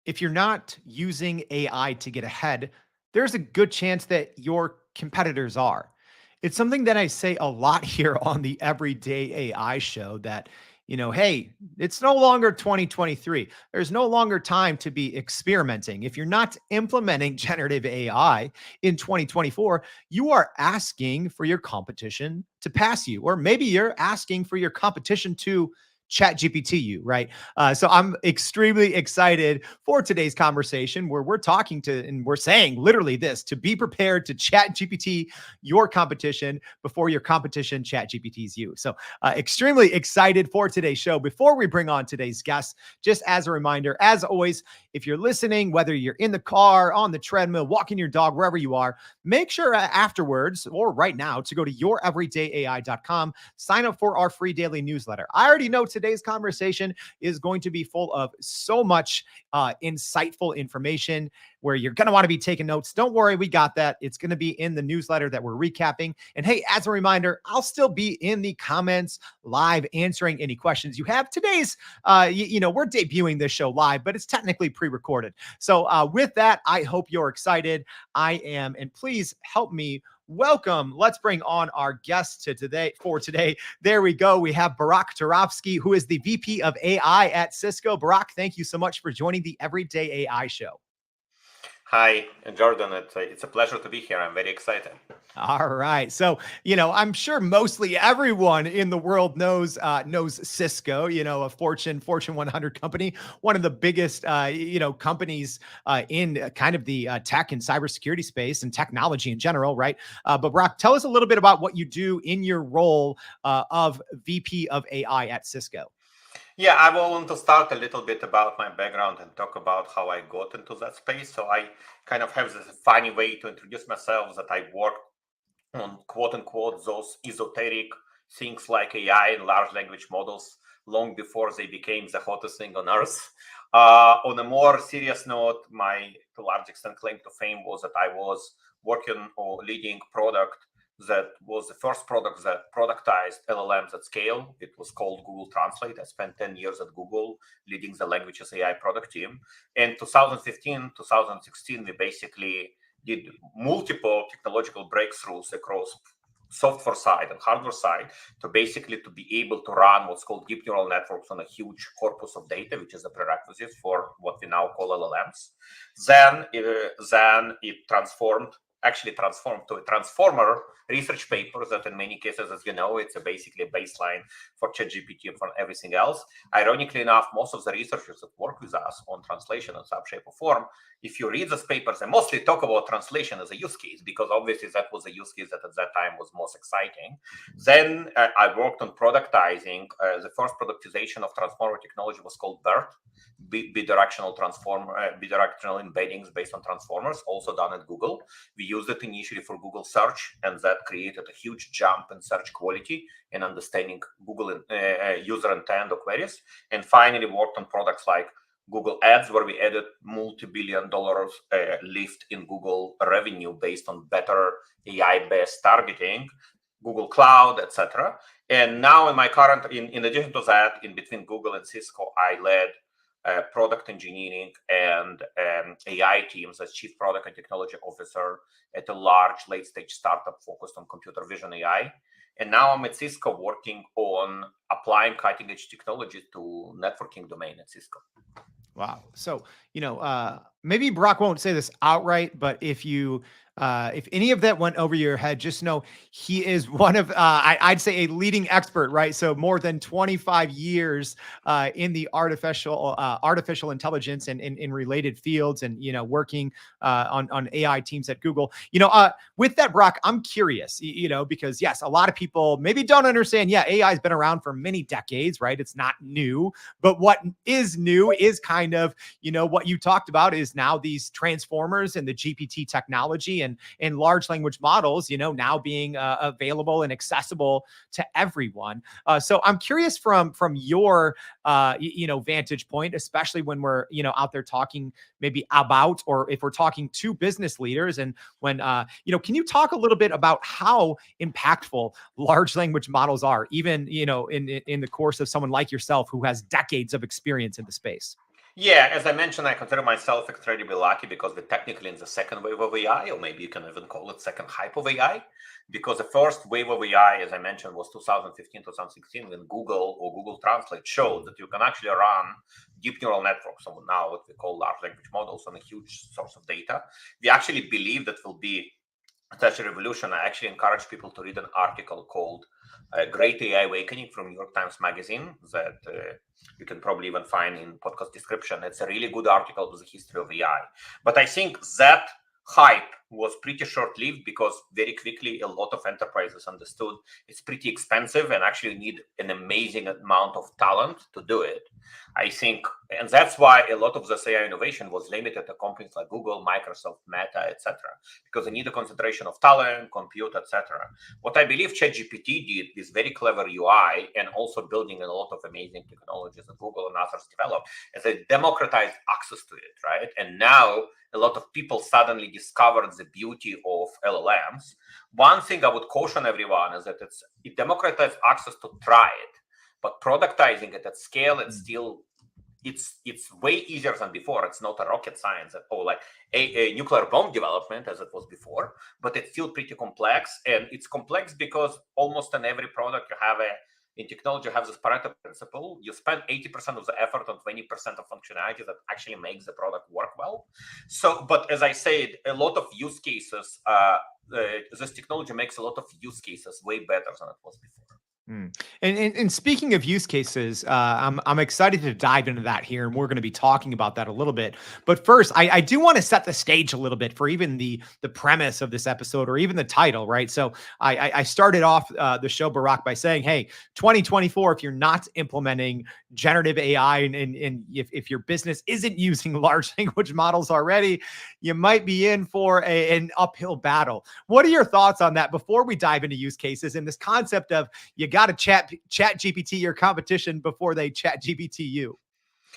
if you're not using AI to get ahead, there's a good chance that your competitors are. It's something that I say a lot here on the Everyday AI show that, hey, it's no longer 2023. There's no longer time to be experimenting. If you're not implementing generative AI in 2024, you are asking for your competition to pass you, or maybe you're asking for your competition to ChatGPT you, right? So I'm extremely excited for today's conversation where we're talking to and we're saying literally this to be prepared to ChatGPT your competition before your competition ChatGPTs you. So extremely excited for today's show. Before we bring on today's guest, just as a reminder, as always, if you're listening, whether you're in the car, on the treadmill, walking your dog, wherever you are, make sure afterwards or right now to go to youreverydayai.com, sign up for our free daily newsletter. I already know today's conversation is going to be full of so much insightful information where you're going to want to be taking notes. Don't worry, we got that. It's going to be in the newsletter that we're recapping. And hey, as a reminder, I'll still be in the comments live answering any questions you have. Today's, we're debuting this show live, but it's technically pre-recorded. So with that, I hope you're excited. I am, and please help me welcome. Let's bring on our guest for today. There we go. We have Barak Turovsky, who is the VP of AI at Cisco. Barak, thank you so much for joining the Everyday AI show. Hi, Jordan. It's a pleasure to be here. I'm very excited. All right. So, I'm sure mostly everyone in the world knows Cisco, a Fortune 100 company, one of the biggest, companies in kind of the tech and cybersecurity space and technology in general, right? But Brock, tell us a little bit about what you do in your role of VP of AI at Cisco. Yeah, I want to start a little bit about my background and talk about how I got into that space. So I kind of have this funny way to introduce myself that I work on quote unquote those esoteric things like AI and large language models long before they became the hottest thing on earth. On a more serious note, my to large extent claim to fame was that I was working or leading product that was the first product that productized LLMs at scale. It was called Google Translate. I spent 10 years at Google leading the languages AI product team. In 2015, 2016, we basically did multiple technological breakthroughs across software side and hardware side to be able to run what's called deep neural networks on a huge corpus of data, which is a prerequisite for what we now call LLMs. Then it transformed to a transformer research paper that in many cases, as you know, it's basically a baseline for ChatGPT and for everything else. Ironically enough, most of the researchers that work with us on translation in some shape or form, if you read these papers, they mostly talk about translation as a use case, because obviously that was a use case that at that time was most exciting. Then I worked on productizing. The first productization of transformer technology was called BERT, bidirectional embeddings based on transformers, also done at Google. We used it initially for Google search, and that created a huge jump in search quality and understanding Google user intent of queries. And finally worked on products like Google Ads, where we added multi-billion-dollar lift in Google revenue based on better AI-based targeting, Google Cloud, etc. And now in my current, in addition to that, in between Google and Cisco, I led product engineering and AI teams as chief product and technology officer at a large late-stage startup focused on computer vision AI. And now I'm at Cisco working on applying cutting-edge technology to networking domain at Cisco. Wow. So, maybe Brock won't say this outright, but if any of that went over your head, just know he is one of, I'd say a leading expert, right? So more than 25 years in the artificial intelligence and in related fields and, working on AI teams at Google. With that, Brock, I'm curious, because yes, a lot of people maybe don't understand. Yeah, AI has been around for many decades, right? It's not new, but what is new is kind of, what you talked about is now these transformers and the GPT technology and large language models, now being available and accessible to everyone. So I'm curious from your, vantage point, especially when we're, out there talking maybe about, or if we're talking to business leaders and when, can you talk a little bit about how impactful large language models are, even, in the course of someone like yourself who has decades of experience in the space? Yeah, as I mentioned, I consider myself incredibly lucky because we're technically in the second wave of AI, or maybe you can even call it second hype of AI. Because the first wave of AI, as I mentioned, was 2015, 2016, when Google or Google Translate showed that you can actually run deep neural networks, or now what we call large language models, on a huge source of data. We actually believe that will be such a revolution. I actually encourage people to read an article called Great AI Awakening from New York Times Magazine that you can probably even find in podcast description. It's a really good article with the history of AI. But I think that hype was pretty short-lived because very quickly a lot of enterprises understood it's pretty expensive and actually need an amazing amount of talent to do it. I think, and that's why a lot of this AI innovation was limited to companies like Google, Microsoft, Meta, etc., because they need a concentration of talent, compute, etc. What I believe ChatGPT did is very clever UI and also building a lot of amazing technologies that Google and others developed, as they democratized access to it, right? And now a lot of people suddenly discovered the beauty of LLMs. One thing I would caution everyone is that it democratized access to try it, but productizing it at scale, it's Mm. still it's way easier than before. It's not a rocket science or like a nuclear bomb development as it was before, but it's still pretty complex. And it's complex because almost in every product you have in technology, you have this Pareto principle. You spend 80% of the effort on 20% of functionality that actually makes the product work well. So, but as I said, a lot of use cases, this technology makes a lot of use cases way better than it was before. Mm. And speaking of use cases, I'm excited to dive into that here, and we're going to be talking about that a little bit. But first, I do want to set the stage a little bit for even the premise of this episode, or even the title, right? So I started off the show, Barak, by saying, "Hey, 2024, if you're not implementing generative AI, and if your business isn't using large language models already, you might be in for an uphill battle." What are your thoughts on that before we dive into use cases and this concept of you got to chat GPT your competition before they chat GPT you?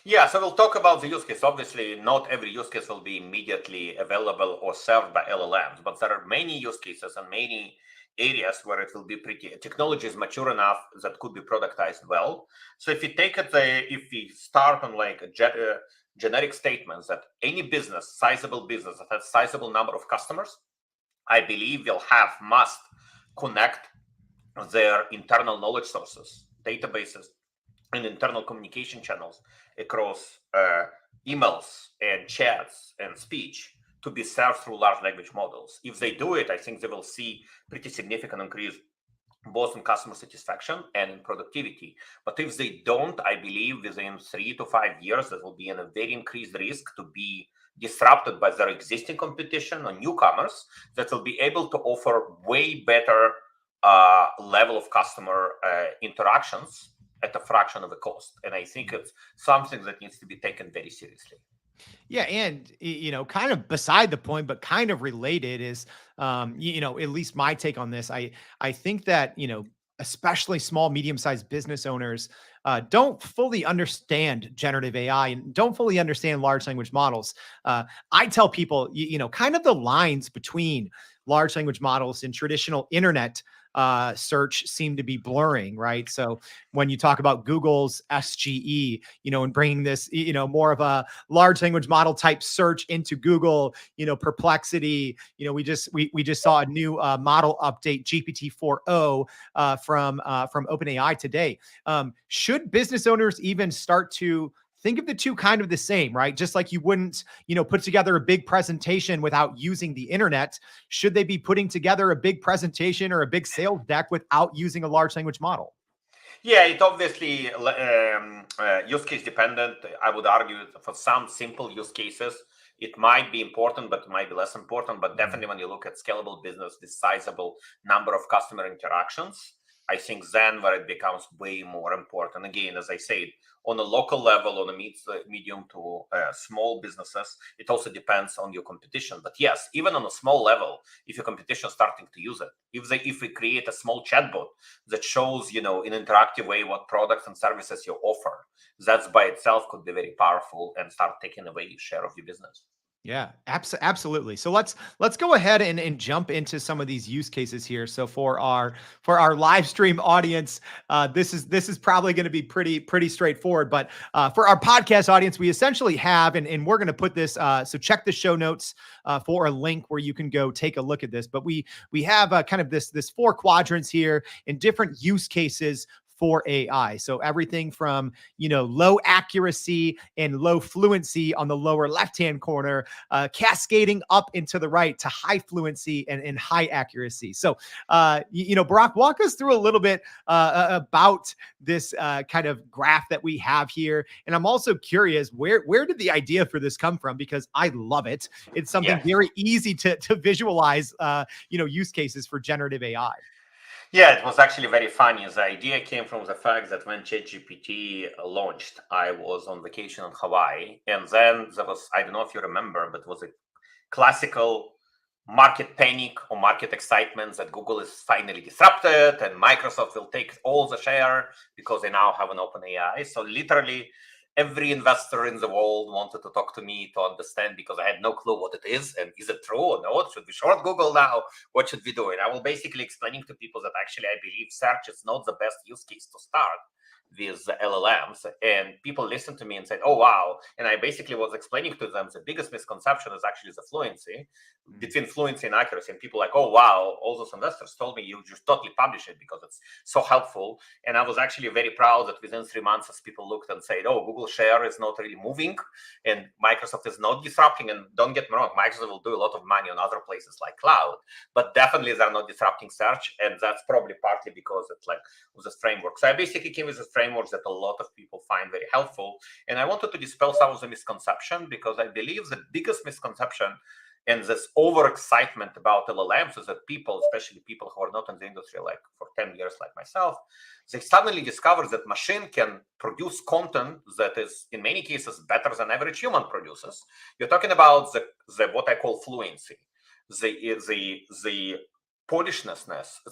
Yeah, so we'll talk about the use case. Obviously, not every use case will be immediately available or served by LLMs, but there are many use cases and many areas where it will be pretty technology is mature enough that could be productized well. So if you take it, if we start on like generic statements that any business, sizable business that has sizable number of customers, I believe will have must connect their internal knowledge sources, databases, and internal communication channels across emails and chats and speech to be served through large language models. If they do it, I think they will see pretty significant increase both in customer satisfaction and in productivity. But if they don't, I believe within 3 to 5 years, there will be a very increased risk to be disrupted by their existing competition or newcomers that will be able to offer way better level of customer interactions at a fraction of the cost. And I think it's something that needs to be taken very seriously. Yeah, and kind of beside the point, but kind of related is, at least my take on this. I think that especially small, medium-sized business owners don't fully understand generative AI and don't fully understand large language models. I tell people, kind of the lines between large language models and traditional internet search seem to be blurring, right? So when you talk about Google's SGE, and bringing this, more of a large language model type search into Google, Perplexity, we just saw a new model update, GPT 4.0 from OpenAI today. Should business owners even start to think of the two kind of the same, right? Just like you wouldn't, put together a big presentation without using the internet. Should they be putting together a big presentation or a big sales deck without using a large language model? Yeah, it obviously use case dependent. I would argue that for some simple use cases, it might be important, but it might be less important. But Mhm. definitely when you look at scalable business with sizable number of customer interactions, I think then where it becomes way more important. Again, as I said, on a local level, on a medium to small businesses, it also depends on your competition. But yes, even on a small level, if your competition is starting to use it, if we create a small chatbot that shows, in an interactive way what products and services you offer, that's by itself could be very powerful and start taking away share of your business. Yeah, absolutely. So let's go ahead and jump into some of these use cases here. So for our live stream audience, this is probably going to be pretty straightforward. But for our podcast audience, we essentially have, and we're going to put this. So check the show notes for a link where you can go take a look at this. But we have kind of this four quadrants here in different use cases for AI. So everything from, low accuracy and low fluency on the lower left-hand corner, cascading up into the right to high fluency and high accuracy. So, Barak, walk us through a little bit about this kind of graph that we have here. And I'm also curious, where did the idea for this come from? Because I love it. It's something Yeah. very easy to visualize, use cases for generative AI. Yeah, it was actually very funny. The idea came from the fact that when ChatGPT launched, I was on vacation in Hawaii. And then there was, I don't know if you remember, but it was a classical market panic or market excitement that Google is finally disrupted and Microsoft will take all the share because they now have an open AI. So literally every investor in the world wanted to talk to me to understand, because I had no clue what it is and is it true or not? Should we short Google now? What should we do? And I was basically explaining to people that actually I believe search is not the best use case to start with the LLMs. And people listened to me and said, oh, wow. And I basically was explaining to them the biggest misconception is actually the fluency, between fluency and accuracy. And people like, oh, wow, all those investors told me you just totally publish it because it's so helpful. And I was actually very proud that within 3 months, as people looked and said, oh, Google share is not really moving and Microsoft is not disrupting. And don't get me wrong, Microsoft will do a lot of money on other places like cloud, but definitely they're not disrupting search. And that's probably partly because it's like this framework. So I basically came with a framework that a lot of people find very helpful. And I wanted to dispel some of the misconception, because I believe the biggest misconception and this overexcitement about LLMs is that people, especially people who are not in the industry like for 10 years like myself, they suddenly discover that machine can produce content that is in many cases better than average human produces. You're talking about the what I call fluency, the polishness,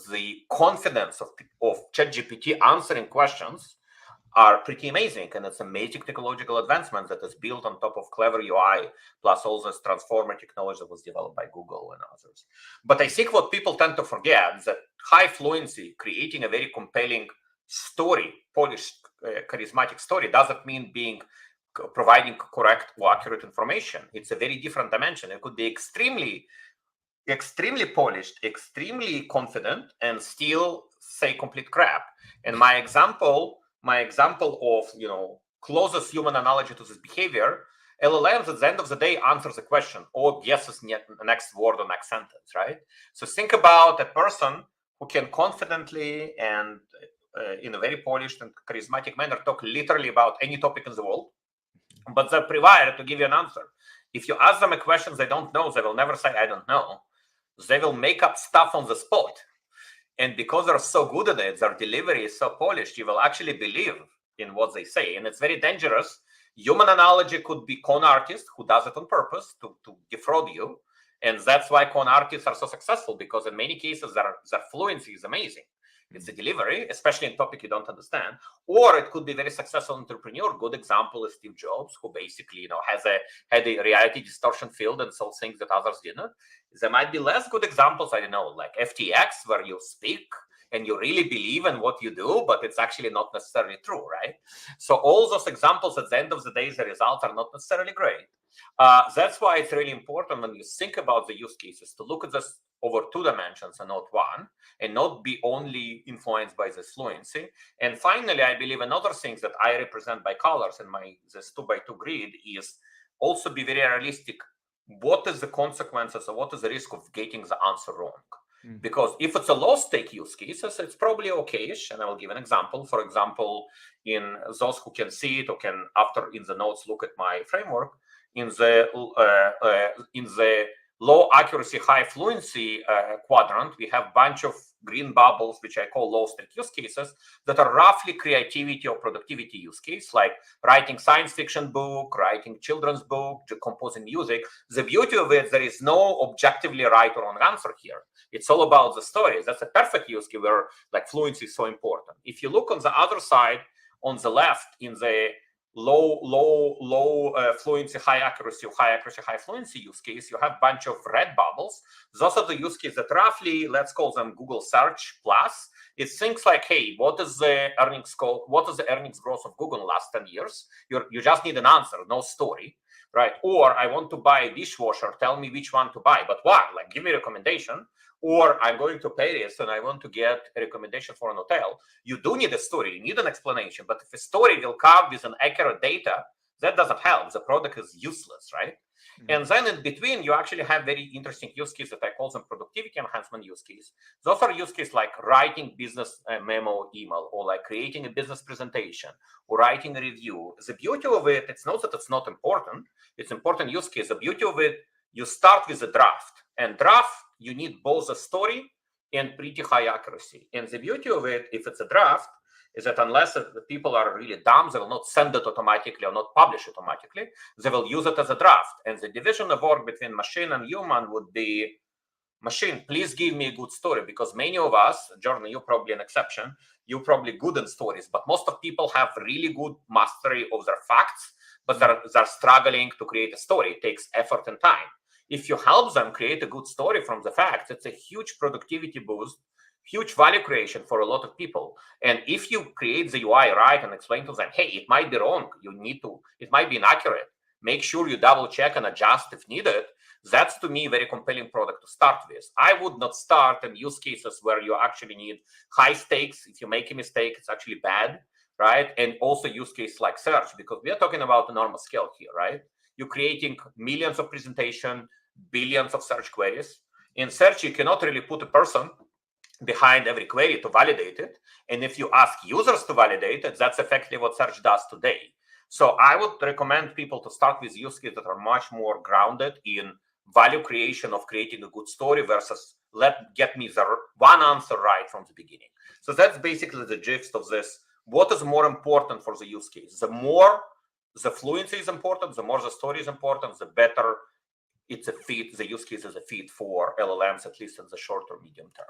the confidence of ChatGPT answering questions are pretty amazing. And it's amazing technological advancement that is built on top of clever UI, plus all this transformer technology that was developed by Google and others. But I think what people tend to forget is that high fluency, creating a very compelling story, polished, charismatic story, doesn't mean providing correct or accurate information. It's a very different dimension. It could be extremely polished, extremely confident, and still say complete crap. And my example of closest human analogy to this behavior, LLMs at the end of the day answers the question or guesses next word or next sentence, right? So think about a person who can confidently and in a very polished and charismatic manner talk literally about any topic in the world, but they're prepared to give you an answer. If you ask them a question they don't know, they will never say, I don't know. They will make up stuff on the spot. And because they're so good at it, their delivery is so polished, you will actually believe in what they say. And it's very dangerous. Human analogy could be con artist who does it on purpose to defraud you. And that's why con artists are so successful, because in many cases, their fluency is amazing. It's the delivery, especially in topic you don't understand. Or it could be very successful entrepreneur. Good example is Steve Jobs, who basically had a reality distortion field and sold things that others didn't. There might be less good examples, I don't know, like FTX, where you speak and you really believe in what you do, but it's actually not necessarily true, right? So all those examples, at the end of the day, the results are not necessarily great. That's why it's really important when you think about the use cases to look at this over two dimensions and not one, and not be only influenced by this fluency. And finally, I believe another thing that I represent by colors in this 2x2 grid is also be very realistic. What is the consequences or what is the risk of getting the answer wrong? Because if it's a low stake use cases, it's probably okay-ish. And I will give an example. For example, in those who can see it or can after in the notes look at my framework, in the low accuracy, high fluency quadrant, we have a bunch of green bubbles, which I call low stake use cases, that are roughly creativity or productivity use case, like writing science fiction book, writing children's book, composing music. The beauty of it, there is no objectively right or wrong answer here. It's all about the stories. That's a perfect use case where like fluency is so important. If you look on the other side, on the left, in the low fluency, high accuracy, high fluency use case, you have a bunch of red bubbles. Those are the use cases that roughly, let's call them Google Search Plus. It's things like, hey, what is the earnings growth of Google in the last 10 years? You just need an answer, no story, right? Or I want to buy a dishwasher, tell me which one to buy, but one, like give me a recommendation. Or I'm going to Paris and I want to get a recommendation for an hotel. You do need a story, you need an explanation, but if a story will come with an accurate data, that doesn't help. The product is useless, right? Mhm. And then in between, you actually have very interesting use cases that I call them productivity enhancement use case. Those are use cases like writing business memo email, or like creating a business presentation, or writing a review. The beauty of it, it's not that it's not important. It's important use case. The beauty of it, you start with a draft, and draft, you need both a story and pretty high accuracy. And the beauty of it, if it's a draft, is that unless the people are really dumb, they will not send it automatically or not publish it automatically. They will use it as a draft. And the division of work between machine and human would be, machine, please give me a good story, because many of us, Jordan, you're probably an exception, you're probably good in stories, but most of people have really good mastery of their facts, but they're struggling to create a story. It takes effort and time. If you help them create a good story from the facts, it's a huge productivity boost, huge value creation for a lot of people. And if you create the UI right and explain to them, hey, it might be wrong, it might be inaccurate, make sure you double check and adjust if needed, that's to me a very compelling product to start with. I would not start in use cases where you actually need high stakes. If you make a mistake, it's actually bad, right? And also use cases like search, because we are talking about enormous scale here, right? You're creating millions of presentation, billions of search queries. In search, you cannot really put a person behind every query to validate it. And if you ask users to validate it, that's effectively what search does today. So I would recommend people to start with use cases that are much more grounded in value creation of creating a good story versus get me the one answer right from the beginning. So that's basically the gist of this. What is more important for the use case? The more the fluency is important, the more the story is important, the better it's a fit, the use case is a fit for LLMs, at least in the short or medium term.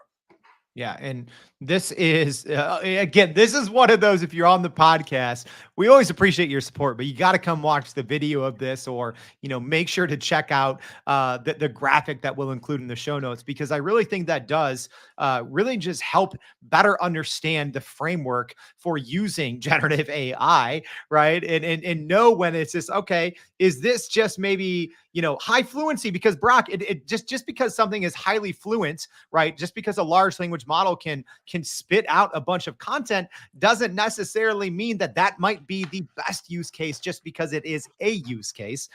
Yeah, and this is again, this is one of those. If you're on the podcast, we always appreciate your support, but you got to come watch the video of this, or make sure to check out the graphic that we'll include in the show notes, because I really think that does really just help better understand the framework for using generative AI, right? And know when it's just, okay, is this just maybe high fluency? Because Barak, it just because something is highly fluent, right? Just because a large language model can spit out a bunch of content doesn't necessarily mean that might be the best use case just because it is a use case.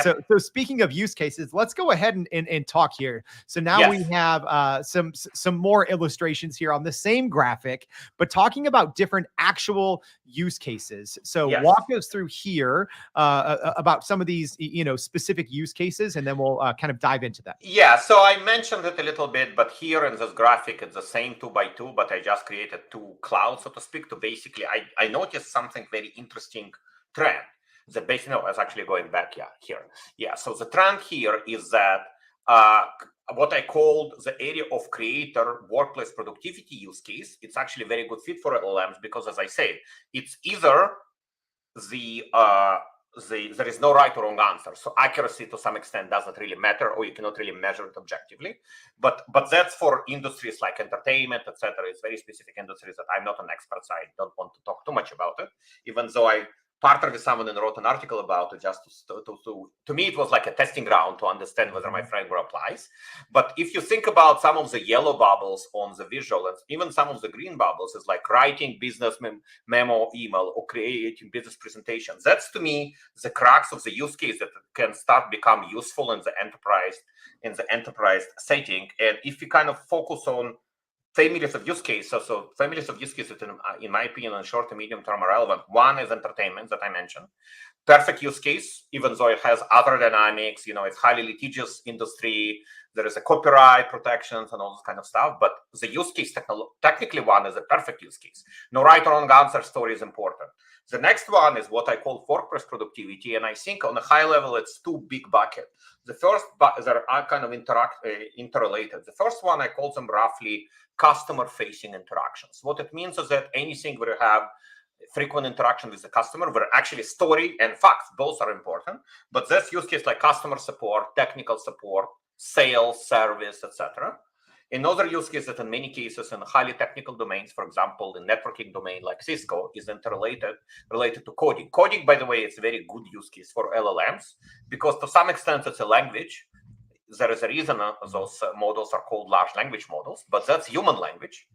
So speaking of use cases, let's go ahead and talk here. So now we have some more illustrations here on the same graphic, but talking about different actual use cases. So walk us through here about some of these specific use cases, and then we'll kind of dive into that. Yeah, so I mentioned it a little bit, but here in this graphic, it's the same 2x2, but I just created two clouds, so to speak, to basically, I noticed something very interesting trend. The basic, no, it's actually going back, here. Yeah, so the trend here is that what I called the area of creator workplace productivity use case, it's actually a very good fit for LLMs, because as I said, it's either there is no right or wrong answer. So accuracy to some extent doesn't really matter, or you cannot really measure it objectively. But that's for industries like entertainment, etc. It's very specific industries that I'm not an expert, so I don't want to talk too much about it, even though I partnered with someone and wrote an article about it. Just to me, it was like a testing ground to understand whether my framework applies. But if you think about some of the yellow bubbles on the visual, and even some of the green bubbles, is like writing business memo email or creating business presentations. That's to me the crux of the use case that can start become useful in the enterprise setting. And if you kind of focus on families of use cases. So families of use cases, in my opinion, in short and medium term are relevant. One is entertainment that I mentioned. Perfect use case, even though it has other dynamics. It's highly litigious industry. There is a copyright protections and all this kind of stuff. But the use case, technically one is a perfect use case. No right or wrong answer, story is important. The next one is what I call workplace productivity. And I think on a high level, it's two big buckets. The first, they are kind of interrelated. The first one, I call them roughly customer-facing interactions. What it means is that anything where you have frequent interaction with the customer, where actually story and facts both are important. But this use case like customer support, technical support, sales, service, etc. Another use case that in many cases in highly technical domains, for example, the networking domain like Cisco, is interrelated related to coding. Coding, by the way, is a very good use case for LLMs because to some extent it's a language. There is a reason those models are called large language models, but that's human language.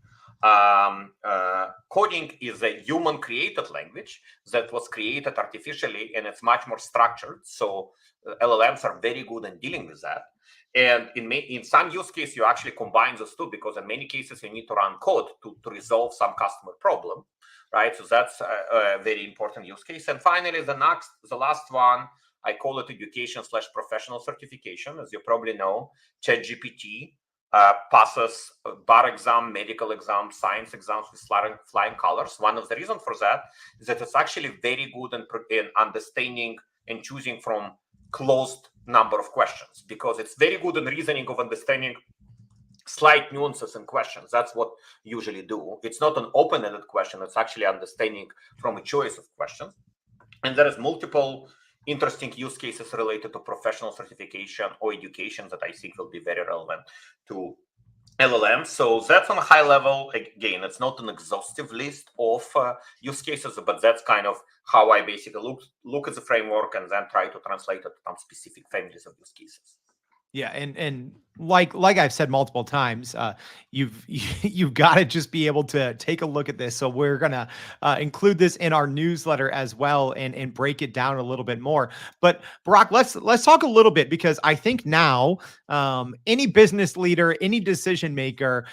Coding is a human created language that was created artificially, and it's much more structured. So LLMs are very good in dealing with that. And in some use cases, you actually combine those two, because in many cases you need to run code to resolve some customer problem, right? So that's a very important use case. And finally, the last one, I call it education/professional certification. As you probably know, ChatGPT passes bar exam, medical exam, science exams with flying colors. One of the reasons for that is that it's actually very good in understanding and choosing from closed number of questions, because it's very good in reasoning of understanding slight nuances in questions. That's what usually do. It's not an open-ended question. It's actually understanding from a choice of questions. And there is multiple interesting use cases related to professional certification or education that I think will be very relevant to LLM. So that's on a high level. Again, it's not an exhaustive list of use cases, but that's kind of how I basically look at the framework and then try to translate it to some specific families of use cases. Yeah, and like I've said multiple times, you've you've got to just be able to take a look at this. So we're gonna include this in our newsletter as well, and break it down a little bit more. But Barak, let's talk a little bit, because I think now any business leader, any decision maker,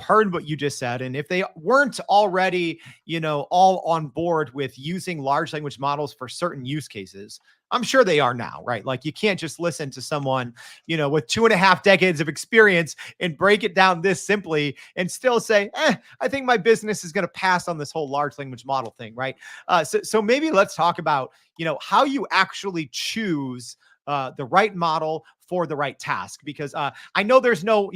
heard what you just said, and if they weren't already, all on board with using large language models for certain use cases, I'm sure they are now, right? Like, you can't just listen to someone, with 2.5 decades of experience and break it down this simply and still say, I think my business is going to pass on this whole large language model thing, right? So maybe let's talk about, how you actually choose the right model for the right task, because I know there's no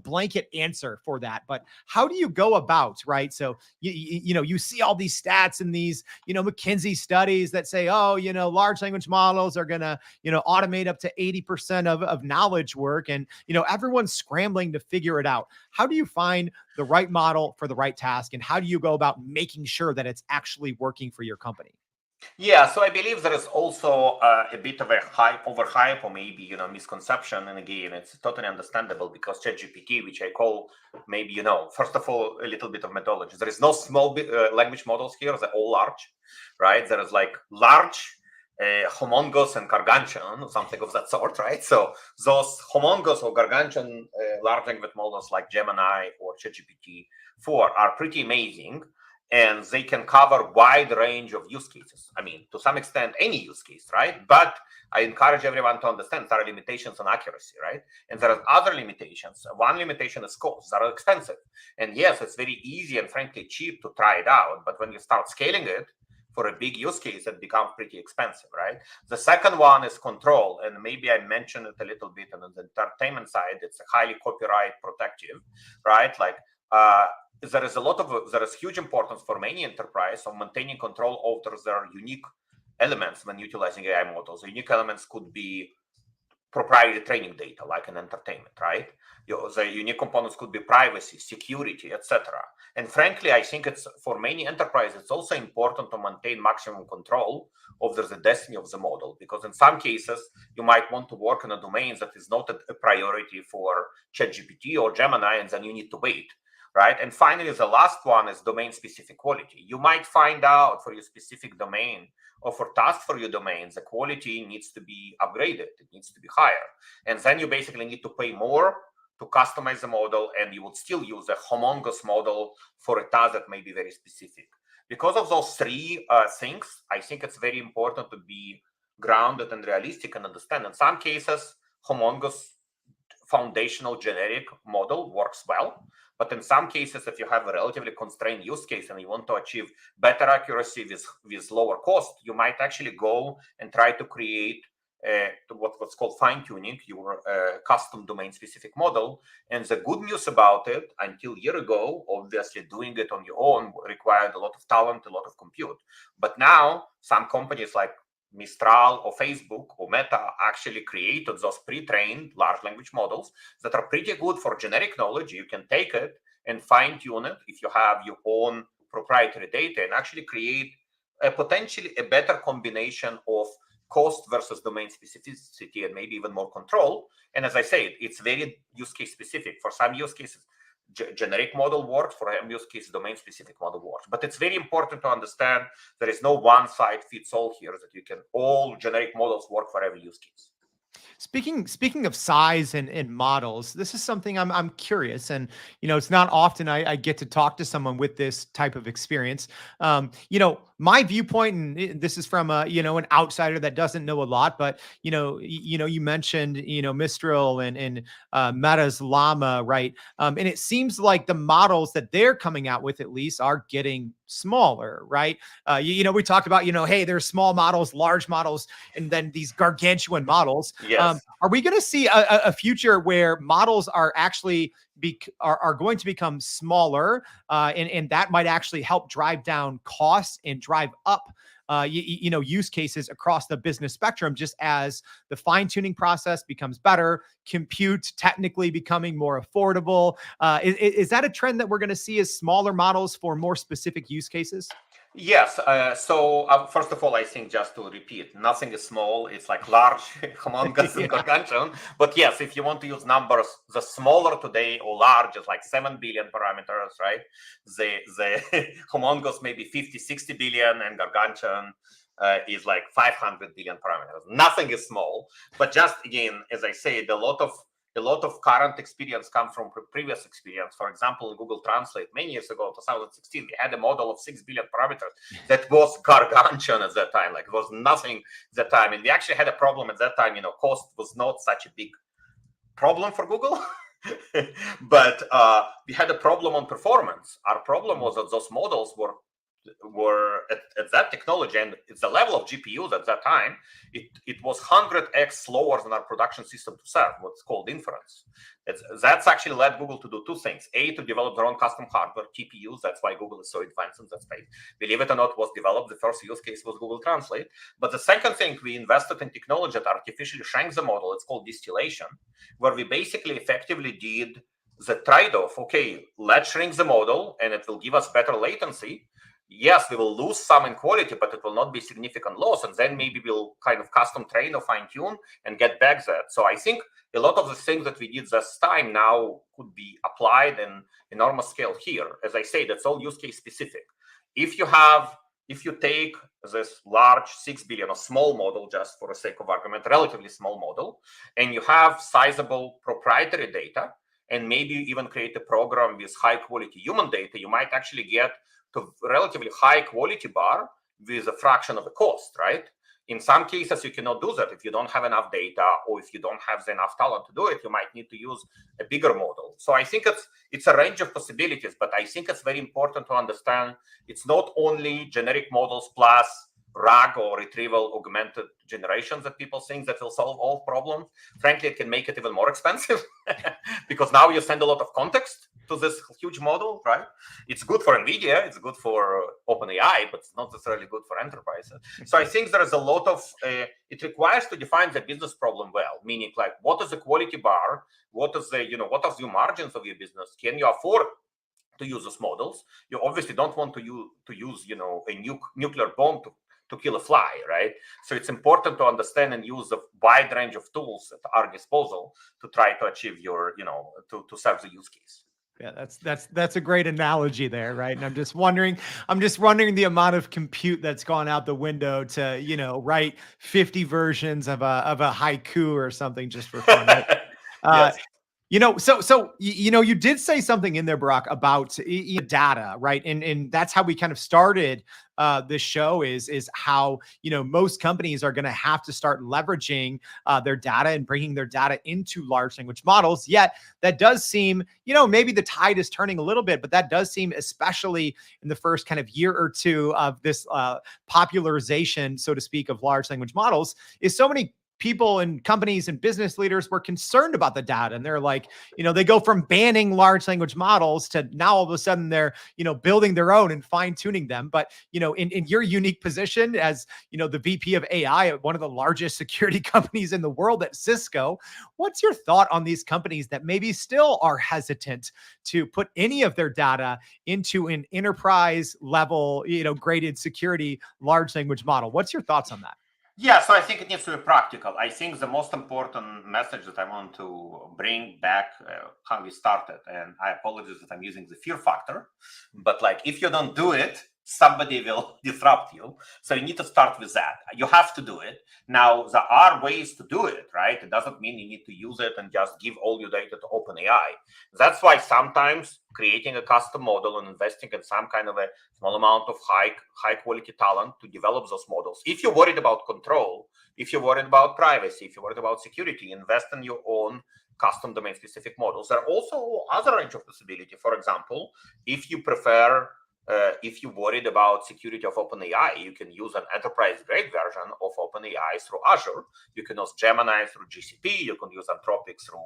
blanket answer for that, but how do you go about, right? So you see all these stats and these McKinsey studies that say, oh, large language models are gonna automate up to 80% of knowledge work, and everyone's scrambling to figure it out. How do you find the right model for the right task, and how do you go about making sure that it's actually working for your company? Yeah, so I believe there is also a bit of a overhype, or maybe misconception. And again, it's totally understandable, because ChatGPT, which I call maybe first of all a little bit of methodology. There is no small language models here; they're all large, right? There is like large, homongous, and gargantuan, something of that sort, right? So those homongous or gargantuan large language models like Gemini or ChatGPT 4 are pretty amazing. And they can cover wide range of use cases. I mean, to some extent, any use case, right? But I encourage everyone to understand there are limitations on accuracy, right? And there are other limitations. One limitation is costs. They are expensive. And yes, it's very easy and frankly cheap to try it out. But when you start scaling it for a big use case, it becomes pretty expensive, right? The second one is control. And maybe I mentioned it a little bit on the entertainment side. It's a highly copyright protective, right? Like, there is huge importance for many enterprise of maintaining control over their unique elements when utilizing AI models. The unique elements could be proprietary training data, like in entertainment, right? The unique components could be privacy, security, etc. And frankly, I think it's for many enterprises, it's also important to maintain maximum control over the destiny of the model, because in some cases, you might want to work in a domain that is not a priority for ChatGPT or Gemini, and then you need to wait. Right. And finally, the last one is domain specific quality. You might find out for your specific domain or for task for your domain, the quality needs to be upgraded. It needs to be higher. And then you basically need to pay more to customize the model, and you would still use a homologous model for a task that may be very specific. Because of those three things, I think it's very important to be grounded and realistic and understand. In some cases, homologous foundational generic model works well. But in some cases, if you have a relatively constrained use case and you want to achieve better accuracy with lower cost, you might actually go and try to create what's called fine tuning your custom domain specific model. And the good news about it, until a year ago, obviously doing it on your own required a lot of talent, a lot of compute. But now some companies like Mistral or Facebook or Meta actually created those pre-trained large language models that are pretty good for generic knowledge. You can take it and fine tune it if you have your own proprietary data and actually create potentially a better combination of cost versus domain specificity and maybe even more control. And as I said, it's very use case specific. For some use cases, generic model works. For some use cases, domain specific model works. But it's very important to understand there is no one size fits all here, that you can all generic models work for every use case. Speaking of size and models, this is something I'm curious, and it's not often I get to talk to someone with this type of experience. My viewpoint, and this is from an outsider that doesn't know a lot, but you mentioned Mistral and Meta's Llama, right? And it seems like the models that they're coming out with at least are getting smaller, right? We talked about hey, there's small models, large models, and then these gargantuan models. Yes. Are we going to see a future where models are actually are going to become smaller, and that might actually help drive down costs and drive up use cases across the business spectrum, just as the fine tuning process becomes better, compute technically becoming more affordable? Is that a trend that we're going to see, as smaller models for more specific use cases? Yes. So first of all, I think, just to repeat, nothing is small. It's like large, humongous, and Yeah. gargantuan. But yes, if you want to use numbers, the smaller today or large is like 7 billion parameters, right? The humongous maybe 50, 60 billion, and gargantuan is like 500 billion parameters. Nothing is small. But just again, as I said, a lot of current experience come from previous experience. For example, Google Translate many years ago, 2016, we had a model of 6 billion parameters that was gargantuan at that time. Like, it was nothing at that time. And we actually had a problem at that time. Cost was not such a big problem for Google. But we had a problem on performance. Our problem was that those models were at that technology, and it's the level of GPUs at that time, it was 100x slower than our production system to serve what's called inference. That's actually led Google to do two things: A, to develop their own custom hardware, TPUs. That's why Google is so advanced in that space. Believe it or not, was developed, the first use case was Google Translate. But the second thing, we invested in technology that artificially shrank the model. It's called distillation, where we basically effectively did the trade-off. Okay, let's shrink the model and it will give us better latency. Yes, we will lose some in quality, but it will not be significant loss. And then maybe we'll kind of custom train or fine tune and get back that. So I think a lot of the things that we did this time now could be applied in enormous scale here. As I say, that's all use case specific. If you take this large 6 billion or small model, just for the sake of argument, relatively small model, and you have sizable proprietary data, and maybe even create a program with high quality human data, you might actually get to relatively high quality bar with a fraction of the cost, right? In some cases, you cannot do that if you don't have enough data, or if you don't have enough talent to do it. You might need to use a bigger model. So I think it's a range of possibilities, but I think it's very important to understand it's not only generic models plus RAG or retrieval augmented generations that people think that will solve all problems. Frankly, it can make it even more expensive because now you send a lot of context to this huge model, right? It's good for NVIDIA, it's good for OpenAI, but it's not necessarily good for enterprises. So I think there is a lot of, it requires to define the business problem well, meaning like, what is the quality bar? What is what are the margins of your business? Can you afford to use those models? You obviously don't want to use a nuclear bomb to kill a fly, right? So it's important to understand and use a wide range of tools at our disposal to try to achieve your, to serve the use case. Yeah, that's a great analogy there, right? And I'm just wondering the amount of compute that's gone out the window to, write 50 versions of a haiku or something just for fun. Right? Yes. You did say something in there, Barak, about data, right? And that's how we kind of started this show is how most companies are going to have to start leveraging their data and bringing their data into large language models. Yet that does seem, maybe the tide is turning a little bit, but that does seem, especially in the first kind of year or two of this popularization, so to speak, of large language models, is so many people and companies and business leaders were concerned about the data. And they're like, they go from banning large language models to now all of a sudden they're, building their own and fine tuning them. But, in your unique position as, the VP of AI at one of the largest security companies in the world at Cisco, what's your thought on these companies that maybe still are hesitant to put any of their data into an enterprise level, graded security large language model? What's your thoughts on that? Yeah, so I think it needs to be practical. I think the most important message that I want to bring back how we started, and I apologize that I'm using the fear factor, but like if you don't do it, somebody will disrupt you. So you need to start with that. You have to do it. Now, there are ways to do it, right? It doesn't mean you need to use it and just give all your data to OpenAI. That's why sometimes creating a custom model and investing in some kind of a small amount of high quality talent to develop those models. If you're worried about control, if you're worried about privacy, if you're worried about security, invest in your own custom domain specific models. There are also other range of possibility. For example, if you prefer if you're worried about security of OpenAI, you can use an enterprise-grade version of OpenAI through Azure. You can use Gemini through GCP. You can use Anthropic through,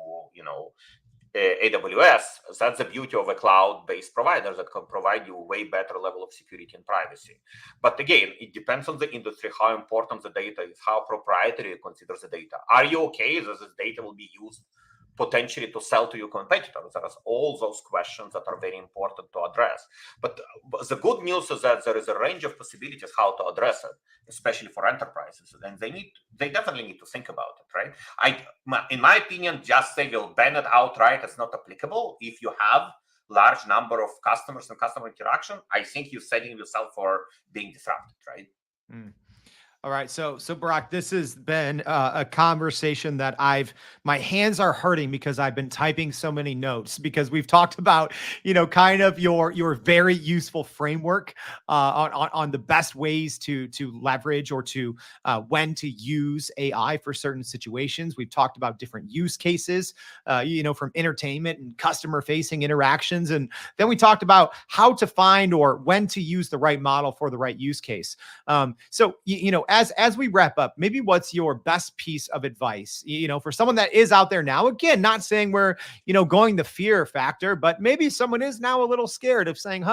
AWS. That's the beauty of a cloud-based provider that can provide you a way better level of security and privacy. But again, it depends on the industry, how important the data is, how proprietary you consider the data. Are you okay that this data will be used potentially to sell to your competitors? There are all those questions that are very important to address. But the good news is that there is a range of possibilities how to address it, especially for enterprises. And they definitely need to think about it, right? In my opinion, just say we'll ban it outright. It's not applicable. If you have large number of customers and customer interaction, I think you're setting yourself for being disrupted, right? Mm. All right. So Barak, this has been a conversation that my hands are hurting because I've been typing so many notes because we've talked about, kind of your very useful framework on the best ways to leverage or to when to use AI for certain situations. We've talked about different use cases, from entertainment and customer facing interactions. And then we talked about how to find or when to use the right model for the right use case. So, as we wrap up, maybe what's your best piece of advice, for someone that is out there now, again, not saying we're, going the fear factor, but maybe someone is now a little scared of saying,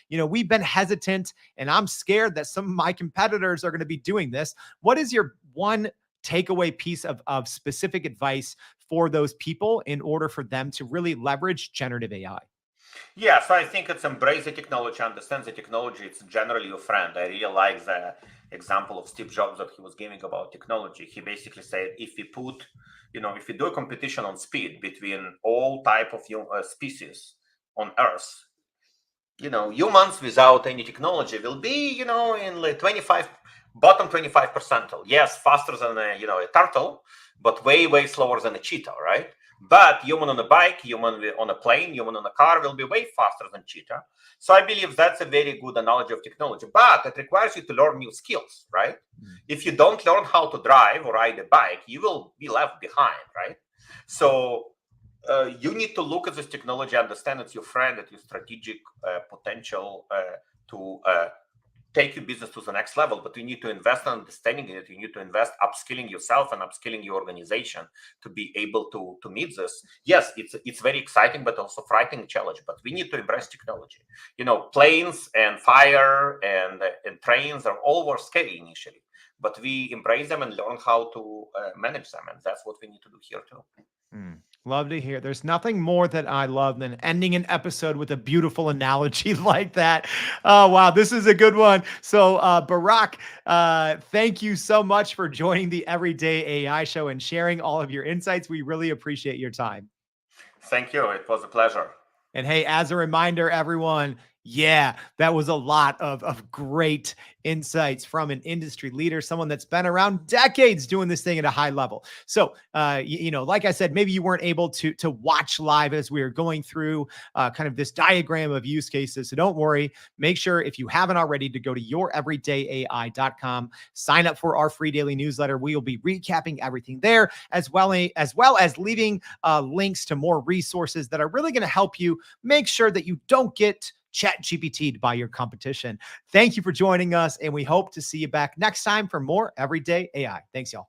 we've been hesitant and I'm scared that some of my competitors are going to be doing this. What is your one takeaway piece of specific advice for those people in order for them to really leverage generative AI? Yeah, so I think it's embrace the technology, understand the technology. It's generally your friend. I really like the example of Steve Jobs that he was giving about technology. He basically said, if we do a competition on speed between all type of species on Earth, humans without any technology will be, in like bottom 25 percentile. Yes, faster than a turtle, but way, way slower than a cheetah, right? But human on a bike, human on a plane, human on a car will be way faster than cheetah. So I believe that's a very good analogy of technology, but it requires you to learn new skills, right? If you don't learn how to drive or ride a bike, you will be left behind, right? So you need to look at this technology, understand it's your friend, it's your strategic potential to take your business to the next level, but you need to invest in understanding it. You need to invest upskilling yourself and upskilling your organization to be able to meet this. Yes, it's very exciting, but also frightening challenge. But we need to embrace technology. Planes and fire and trains are all were scary initially, but we embrace them and learn how to manage them, and that's what we need to do here too. Love to hear. There's nothing more that I love than ending an episode with a beautiful analogy like that. Oh, wow. This is a good one. So, Barak, thank you so much for joining the Everyday AI Show and sharing all of your insights. We really appreciate your time. Thank you. It was a pleasure. And hey, as a reminder, everyone, yeah, that was a lot of great insights from an industry leader, someone that's been around decades doing this thing at a high level. So, like I said, maybe you weren't able to watch live as we were going through kind of this diagram of use cases. So don't worry. Make sure if you haven't already to go to youreverydayai.com, sign up for our free daily newsletter. We will be recapping everything there, as well as leaving links to more resources that are really going to help you make sure that you don't get ChatGPT by your competition. Thank you for joining us, and we hope to see you back next time for more Everyday AI. Thanks, y'all.